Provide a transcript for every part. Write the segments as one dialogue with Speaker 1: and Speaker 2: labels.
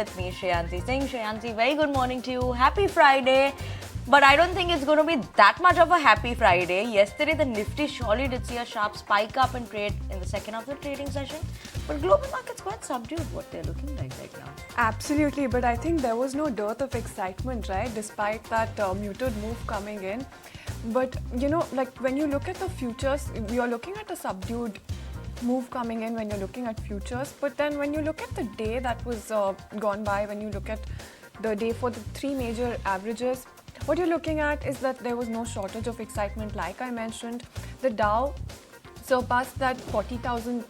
Speaker 1: with me, Shreyansi Singh. Shreyansi, very good morning to you. Happy Friday. But I don't think it's going to be that much of a happy Friday. Yesterday, the Nifty surely did see a sharp spike up in trade in the second of the trading session. But global markets quite subdued what they're looking like right now.
Speaker 2: Absolutely, but I think there was no dearth of excitement, right? Despite that muted move coming in. But, you know, like when you look at the futures, you're looking at a subdued move coming in when you're looking at futures. But then when you look at the day that was gone by, when you look at the day for the three major averages, what you're looking at is that there was no shortage of excitement. Like I mentioned, the Dow surpassed that 40,000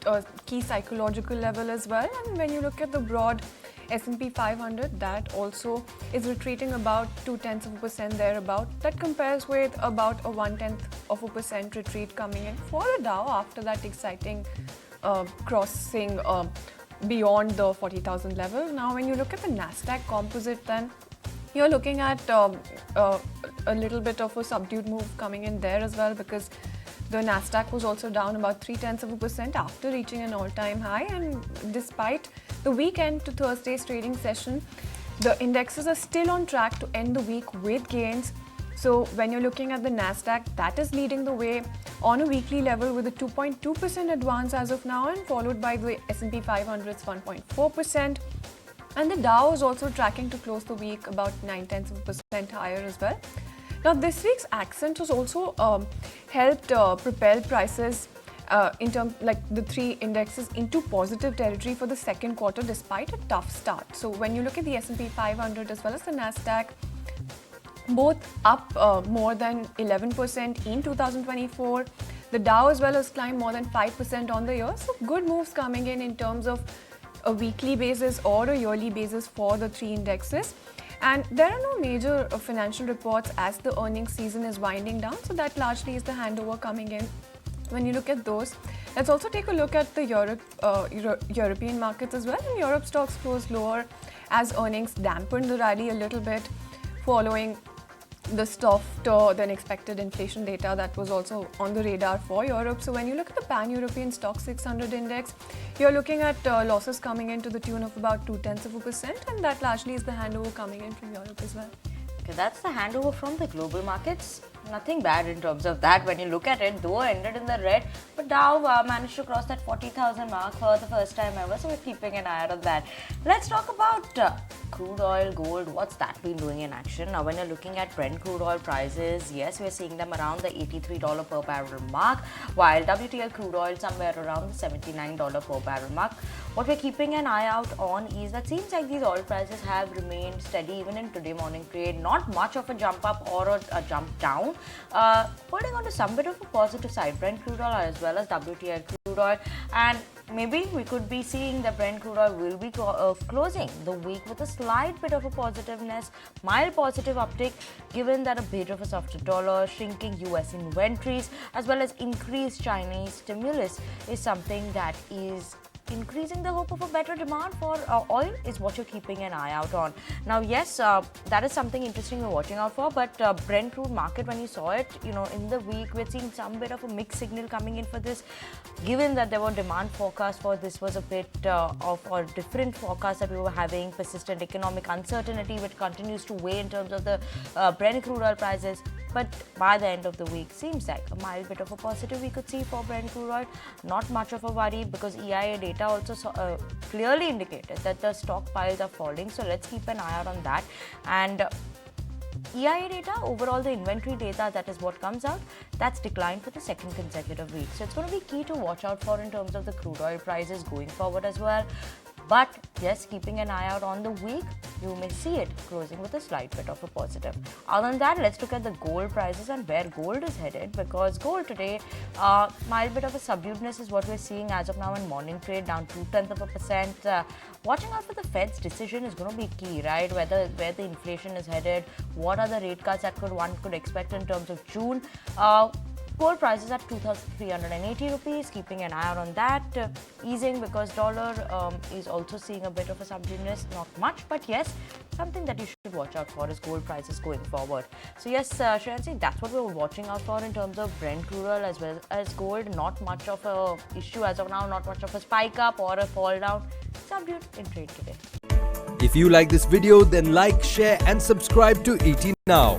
Speaker 2: key psychological level as well. And when you look at the broad S&P 500, that also is retreating about 0.2% thereabout. That compares with about a 0.1% retreat coming in for the Dow after that exciting crossing beyond the 40,000 level. Now, when you look at the nasdaq composite, then you're looking at a little bit of a subdued move coming in there as well, because the nasdaq was also down about 0.3% after reaching an all-time high. And despite the weekend to Thursday's trading session, the indexes are still on track to end the week with gains. So when you're looking at the nasdaq, that is leading the way on a weekly level with a 2.2% advance as of now, and followed by the S&P 500's 1.4%. And the Dow is also tracking to close the week about 0.9% higher as well. Now, this week's accent has also helped propel prices in terms like the three indexes into positive territory for the second quarter despite a tough start. So when you look at the S&P 500 as well as the nasdaq, both up more than 11% in 2024. The Dow as well has climbed more than 5% on the year. So good moves coming in terms of a weekly basis or a yearly basis for the three indexes. And there are no major financial reports as the earnings season is winding down. So that largely is the handover coming in. When you look at those, let's also take a look at the European markets as well. And Europe stocks closed lower as earnings dampened the rally a little bit following the softer than expected inflation data that was also on the radar for Europe. So when you look at the pan-European stock 600 index, you're looking at losses coming in to the tune of about 0.2%, and that largely is the handover coming in from Europe as well.
Speaker 1: Okay, that's the handover from the global markets. Nothing bad in terms of that when you look at it, though ended in the red, but Dow managed to cross that 40,000 mark for the first time ever, so we're keeping an eye out on that. Let's talk about crude oil, gold. What's that been doing in action? Now, when you're looking at Brent crude oil prices, yes, we're seeing them around the $83 per barrel mark, while WTI crude oil somewhere around the $79 per barrel mark. What we're keeping an eye out on is that seems like these oil prices have remained steady even in today morning trade. Not much of a jump up or a jump down. Holding on to some bit of a positive side, Brent crude oil as well as WTI crude oil, and maybe we could be seeing that Brent crude oil will be closing the week with a slight bit of a positiveness, mild positive uptick, given that a bit of a softer dollar, shrinking US inventories, as well as increased Chinese stimulus is something that is increasing the hope of a better demand for oil is what you're keeping an eye out on. Now, yes, that is something interesting we're watching out for, but Brent crude market, when you saw it, you know, in the week, we're seeing some bit of a mixed signal coming in for this, given that there were demand forecasts for this was a bit of a different forecast that we were having, persistent economic uncertainty, which continues to weigh in terms of the Brent crude oil prices. But by the end of the week, seems like a mild bit of a positive we could see for Brent crude oil. Not much of a worry because EIA data also clearly indicated that the stockpiles are falling. So let's keep an eye out on that. And EIA data, overall the inventory data, that is what comes out, that's declined for the second consecutive week. So it's going to be key to watch out for in terms of the crude oil prices going forward as well. But yes, keeping an eye out on the week, you may see it closing with a slight bit of a positive. Other than that, let's look at the gold prices and where gold is headed, because gold today, mild bit of a subduedness is what we're seeing as of now in morning trade, down 0.2%. Watching out for the Fed's decision is going to be key, right? Where the inflation is headed, what are the rate cuts that one could expect in terms of June. Gold prices at 2,380 rupees, keeping an eye out on that. Easing because dollar is also seeing a bit of a subduedness, not much, but yes, something that you should watch out for is gold prices going forward. So yes, Shreyansi, that's what we're watching out for in terms of Brent crude oil as well as gold. Not much of a issue as of now, not much of a spike up or a fall down. Subdued in trade today.
Speaker 3: If you like this video, then like, share and subscribe to ET Now.